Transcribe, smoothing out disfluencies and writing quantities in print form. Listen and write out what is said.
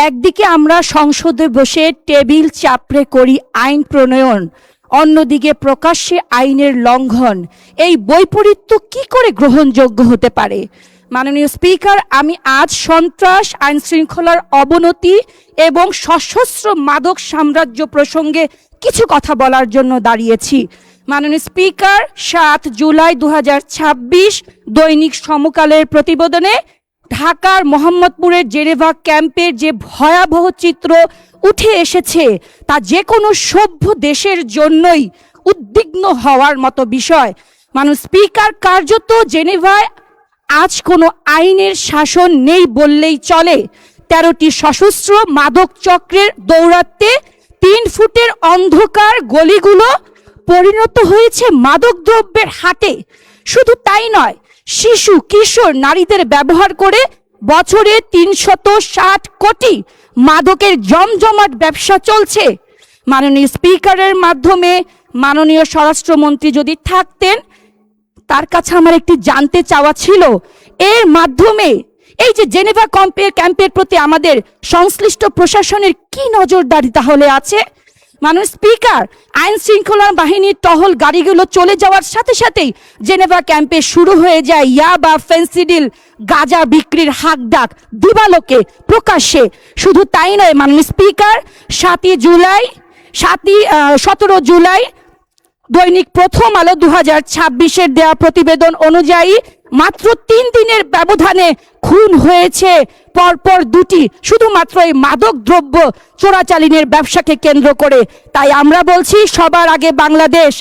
একদিকে আমরা সংসদে বসে টেবিল চাপড়ে করি আইন প্রণয়ন, অন্যদিকে প্রকাশ্যে আইনের লঙ্ঘন। এই বৈপরীত্য কি করে গ্রহণযোগ্য হতে পারে? মাননীয় স্পিকার, আমি আজ সন্ত্রাস, আইন শৃঙ্খলার অবনতি এবং সশস্ত্র মাদক সাম্রাজ্য প্রসঙ্গে কিছু কথা বলার জন্য দাঁড়িয়েছি। মাননীয় স্পিকার, 7 জুলাই 2026 দৈনিক সমকালের প্রতিবেদনে ঢাকার মোহাম্মদপুরের জেনেভা ক্যাম্পের যে ভয়াবহ চিত্র উঠে এসেছে তা যে কোনো সভ্য দেশের জন্যই উদ্বিগ্ন হওয়ার মতো বিষয়। মাননীয় স্পিকার, কার্যত জেনেভায় আজ কোনো আইনের শাসন নেই বললেই চলে। 13টি সশস্ত্র মাদক চক্রের দৌরাত্মে 3 ফুটের অন্ধকার গলিগুলো পরিণত হয়েছে মাদকদ্রব্যের হাটে। শুধু তাই নয়, শিশু কিশোর নারীদের ব্যবহার করে বছরে 360 কোটি মাদকের জমজমাট ব্যবসা চলছে। মাননীয় স্পিকারের মাধ্যমে মাননীয় স্বরাষ্ট্রমন্ত্রী যদি থাকতেন, তার কাছে আমার একটি জানতে চাওয়া ছিল, এর মাধ্যমে এই যে জেনেভা ক্যাম্পের প্রতি আমাদের সংশ্লিষ্ট প্রশাসনের কি নজরদারি তাহলে আছে? মাননীয় স্পিকার, আইন শৃঙ্খলা বাহিনীর টহল গাড়িগুলো চলে যাওয়ার সাথে সাথেই জেনেভা ক্যাম্পে শুরু হয়ে যায় ইয়াবা, ফেন্সিডিল, গাঁজা বিক্রির হাকডাক দিবালোকে প্রকাশ্যে। শুধু তাই নয় মাননীয় স্পিকার, 17 জুলাই দৈনিক প্রথম আলো 2026 দেওয়া প্রতিবেদন অনুযায়ী মাত্র 3 দিনের ব্যবধানে খুন হয়েছে পরপর 2টি, শুধুমাত্র এই মাদক দ্রব্য চোরাচালানের ব্যবসাকে কেন্দ্র করে। তাই আমরা বলছি, সবার আগে বাংলাদেশ,